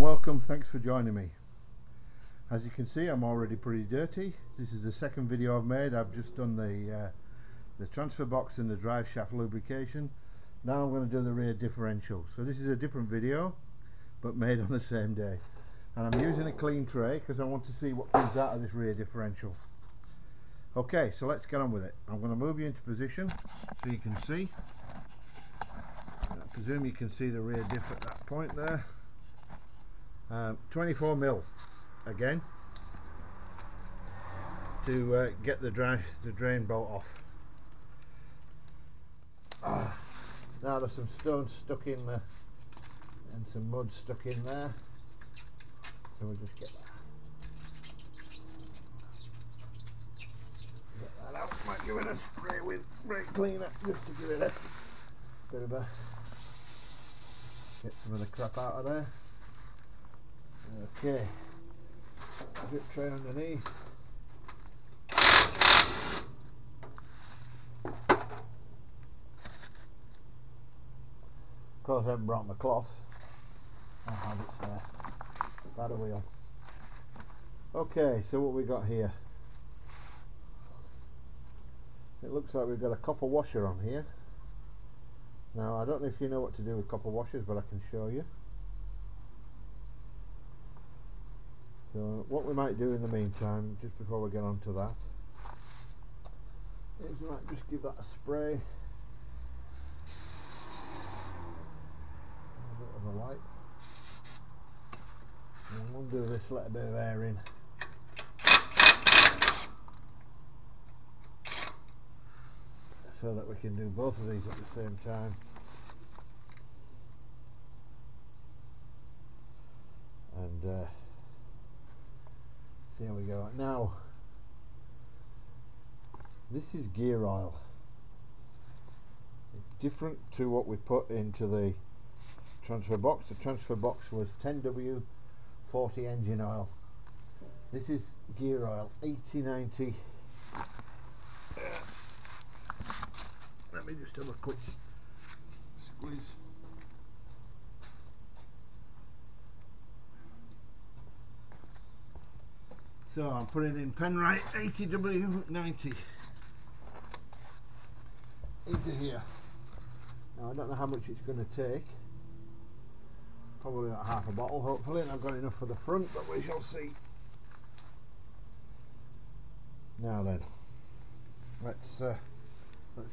Welcome, thanks for joining me. As you can see, I'm already pretty dirty. This is the second video I've made. I've just done the transfer box and the drive shaft lubrication. Now I'm going to do the rear differential. So this is a different video but made on the same day, and I'm using a clean tray because I want to see what comes out of this rear differential. Okay, so let's get on with it. I'm going to move you into position so you can see. I presume you can see the rear diff at that point there. 24 mil again to get the drain bolt off. Now there's some stones stuck in there and some mud stuck in there, so we'll just get that out. Might give it a spray with brake cleaner just to give it a bit of a get some of the crap out of there. Okay, drip tray underneath. Of course, I haven't brought my cloth. I have it there. By the wheel. Okay, so what we got here? It looks like we've got a copper washer on here. Now, I don't know if you know what to do with copper washers, but I can show you. So what we might do in the meantime, just before we get on to that, is we might just give that a spray. A bit of a wipe. And we'll do this, let a bit of air in. So that we can do both of these at the same time. And there we go. Now, this is gear oil. It's different to what we put into the transfer box. The transfer box was 10W40 engine oil. This is gear oil, 8090. Let me just have a quick squeeze. So I'm putting in Penrite 80W90 into here. Now I don't know how much it's going to take. Probably not half a bottle, hopefully, and I've got enough for the front, but we shall see. Now then, let's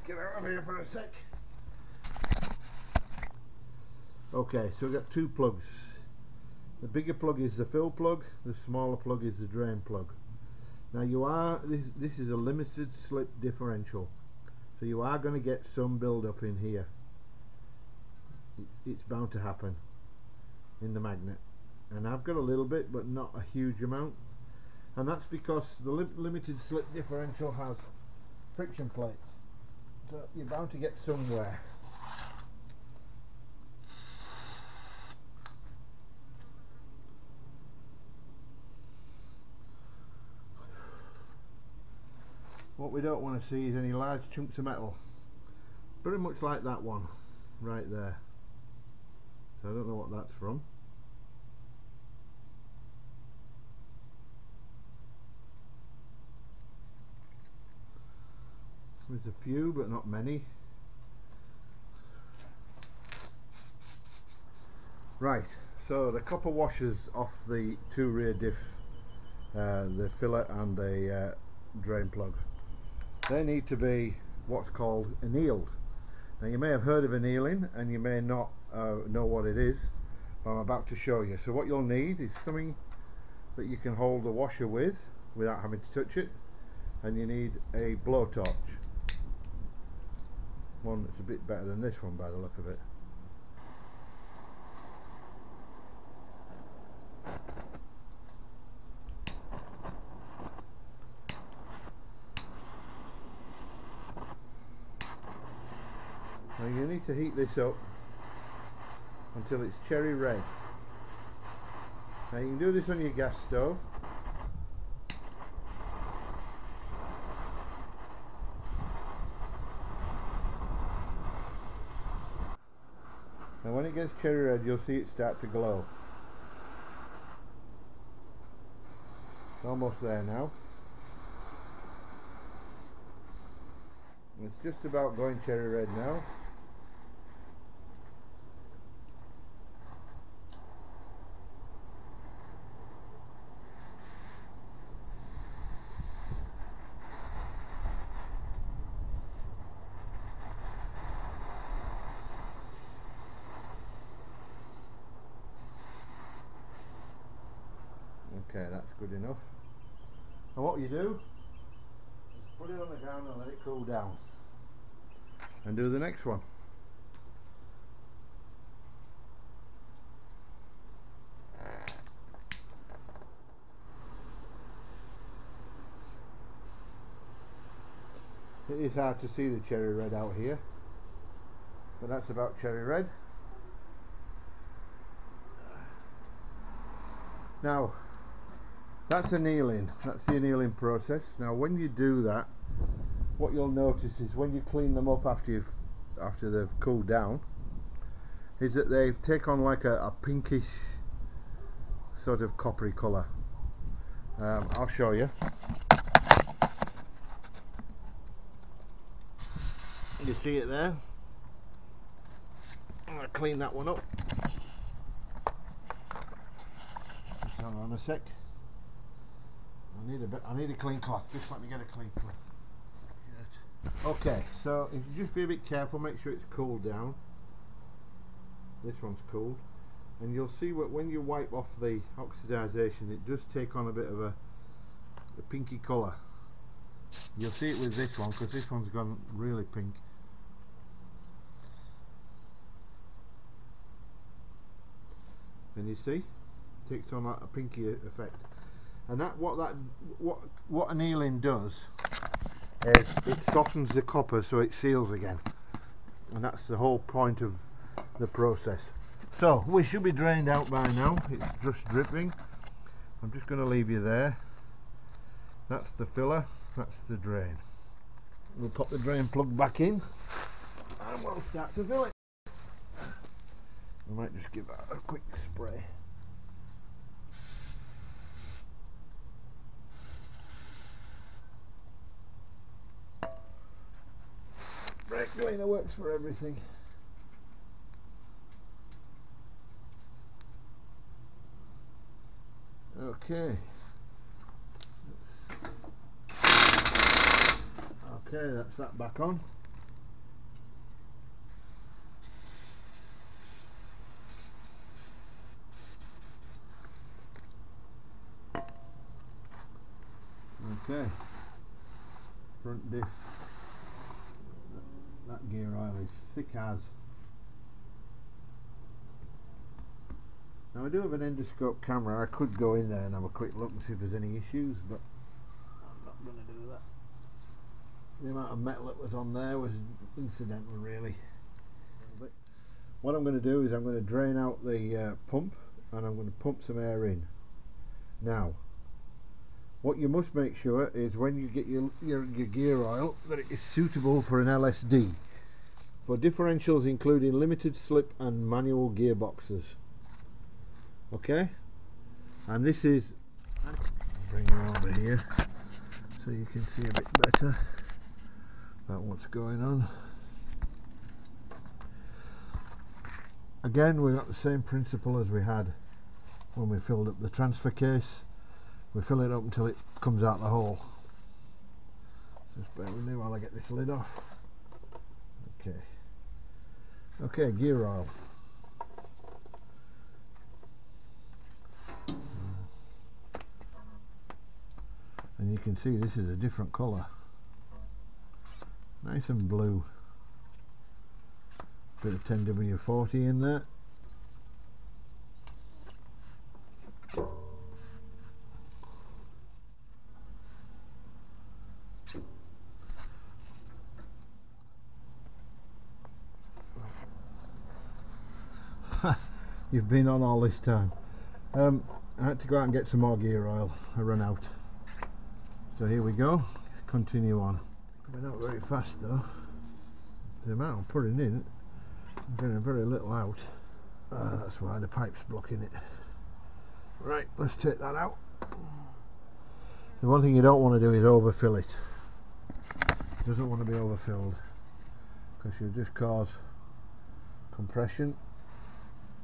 get out of here for a sec. Okay, so we've got two plugs. The bigger plug is the fill plug, the smaller plug is the drain plug. Now this is a limited slip differential, so you are going to get some build up in here. It's bound to happen in the magnet, and I've got a little bit but not a huge amount, and that's because the limited slip differential has friction plates, so you're bound to get somewhere. What we don't want to see is any large chunks of metal, pretty much like that one right there. So I don't know what that's from. There's a few but not many. Right, so the copper washers off the two rear diff, the fillet and the drain plug, they need to be what's called annealed. Now you may have heard of annealing and you may not know what it is, but I'm about to show you. So what you'll need is something that you can hold the washer with without having to touch it, and you need a blowtorch. One that's a bit better than this one by the look of it. Now you need to heat this up until it's cherry red. Now you can do this on your gas stove. And when it gets cherry red, you'll see it start to glow. It's almost there now. It's just about going cherry red now. Okay, that's good enough. And what you do is put it on the ground and let it cool down, and do the next one. It is hard to see the cherry red out here, but that's about cherry red. Now that's annealing, that's the annealing process. Now when you do that, what you'll notice is when you clean them up after they've cooled down, is that they take on like a pinkish sort of coppery colour. I'll show you. You see it there? I'm going to clean that one up. Just hang on a sec. I need a clean cloth. Just let me get a clean cloth. Okay, so if you just be a bit careful, make sure it's cooled down. This one's cooled, and you'll see what when you wipe off the oxidization, it does take on a bit of a pinky colour. You'll see it with this one because this one's gone really pink. And you see, it takes on a pinky effect. And what annealing does is it softens the copper so it seals again, and that's the whole point of the process. So we should be drained out by now. It's just dripping. I'm just going to leave you there. That's the filler, that's the drain. We'll pop the drain plug back in and we'll start to fill it. I might just give that a quick spray. Brake cleaner works for everything. Okay. Okay, that's that back on. Okay. Front diff. That gear oil is thick as. Now I do have an endoscope camera. I could go in there and have a quick look and see if there's any issues, but I'm not going to do that. The amount of metal that was on there was incidental, really. What I'm going to do is I'm going to drain out the pump, and I'm going to pump some air in. Now, what you must make sure is when you get your gear oil that it is suitable for an LSD, for differentials including limited slip and manual gearboxes. Okay, and this is, bring you over here so you can see a bit better about what's going on. Again, we've got the same principle as we had when we filled up the transfer case. We fill it up until it comes out the hole. Just bear with me while I get this lid off. Okay. Okay, gear oil. And you can see this is a different colour. Nice and blue. Bit of 10W40 in there. You've been on all this time. I had to go out and get some more gear oil. I ran out. So here we go. Continue on. Coming out very fast though. The amount I'm putting in, I'm getting very little out. That's why the pipe's blocking it. Right, let's take that out. The one thing you don't want to do is overfill it. It doesn't want to be overfilled, because you'll just cause compression,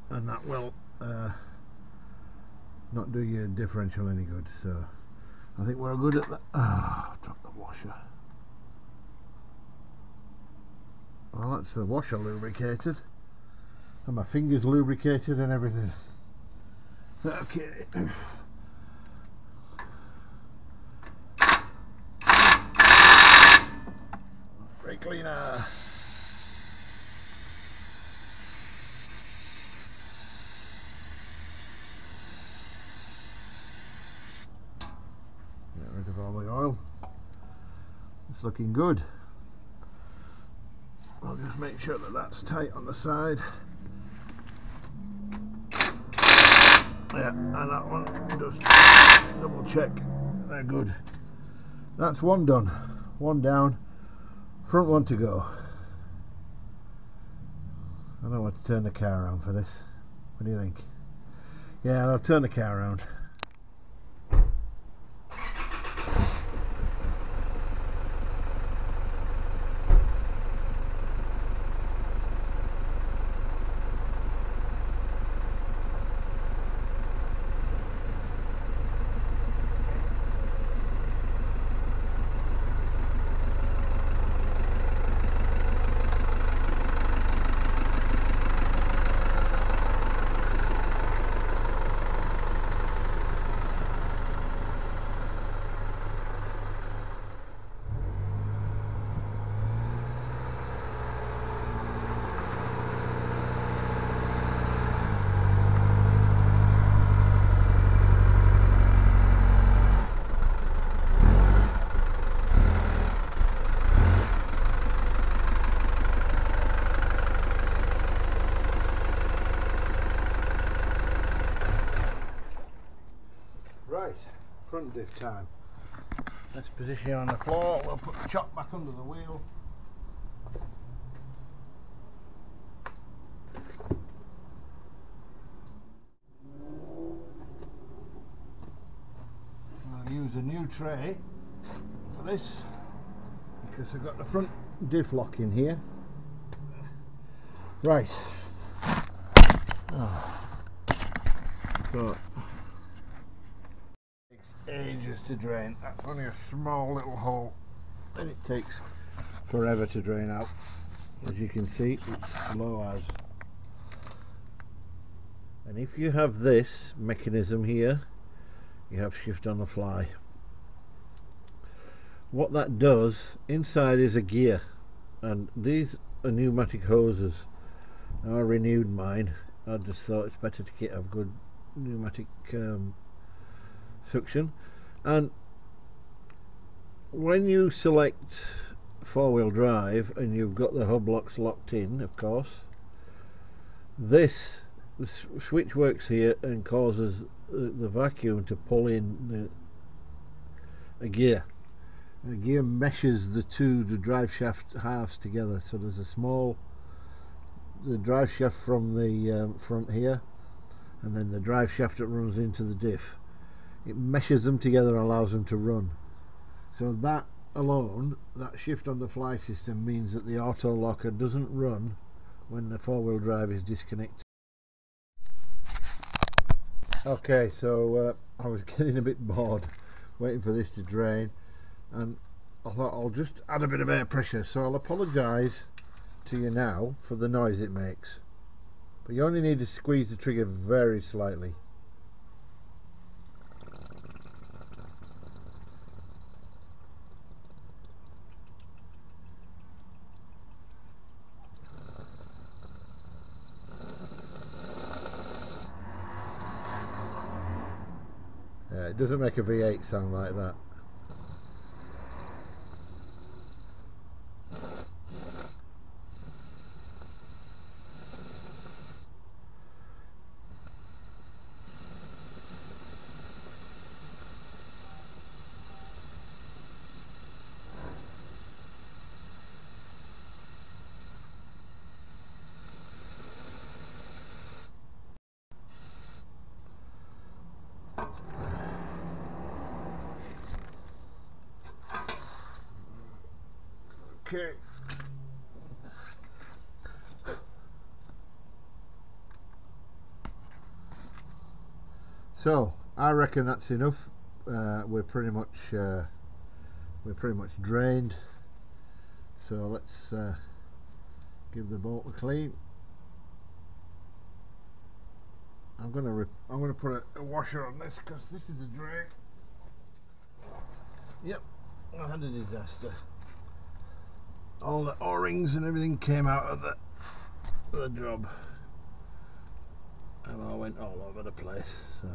and that will not do your differential any good. So I think we're good at that. I've dropped the washer. Well, that's the washer lubricated, and my fingers lubricated and everything. Okay. Brake cleaner. Get rid of all the oil. It's looking good. I'll just make sure that that's tight on the side. Yeah, and that one, just double check. They're good. That's one done. One down. Front one to go. I don't want to turn the car around for this. What do you think? Yeah, I'll turn the car around. Right, front diff time. Let's position it on the floor. We'll put the chop back under the wheel. I'll use a new tray for this because I've got the front diff lock in here. Right. So ages to drain. That's only a small little hole, and it takes forever to drain out. As you can see, it's slow as. And if you have this mechanism here, you have shift on the fly. What that does, inside is a gear, and these are pneumatic hoses. Now, I renewed mine. I just thought it's better to have good pneumatic suction. And when you select four-wheel drive and you've got the hub locks locked in, of course, the switch works here and causes the vacuum to pull in a gear. The gear meshes the drive shaft halves together, so there's the drive shaft from the front here, and then the drive shaft that runs into the diff. It meshes them together and allows them to run. So that alone, that shift on the fly system, means that the auto locker doesn't run when the four-wheel drive is disconnected. Okay, so I was getting a bit bored waiting for this to drain, and I thought I'll just add a bit of air pressure. So I'll apologise to you now for the noise it makes, but you only need to squeeze the trigger very slightly. Yeah, it doesn't make a V8 sound like that. Okay. So I reckon that's enough. We're pretty much drained. So let's give the bolt a clean. I'm gonna put a washer on this because this is a drain. Yep, I had a disaster. All the O-rings and everything came out of the job, and I went all over the place. So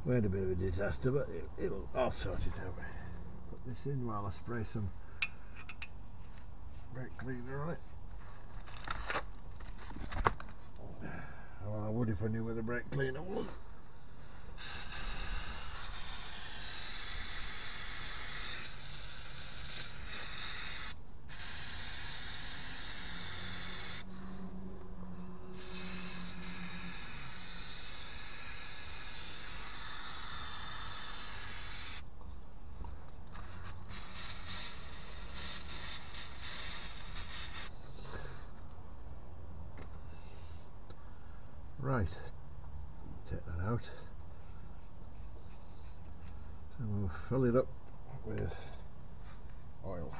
we had a bit of a disaster, but I'll sort it out. Put this in while I spray some brake cleaner on it. Well, I would if I knew where the brake cleaner was. Right, take that out, and we'll fill it up with oil.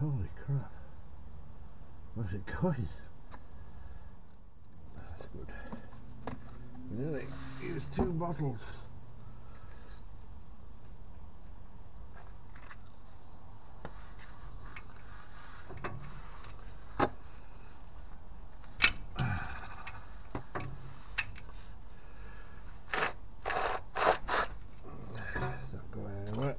Holy crap, where's it going? That's good. We nearly used 2 bottles. It's not going anywhere.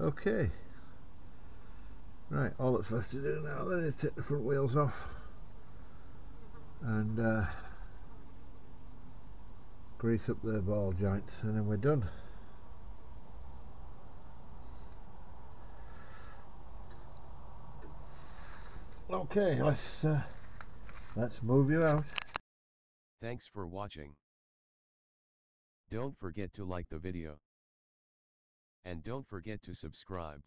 Okay, right, all that's left to do now then is take the front wheels off and grease up the ball joints, and then we're done. Okay, let's move you out. Thanks for watching. Don't forget to like the video. And don't forget to subscribe.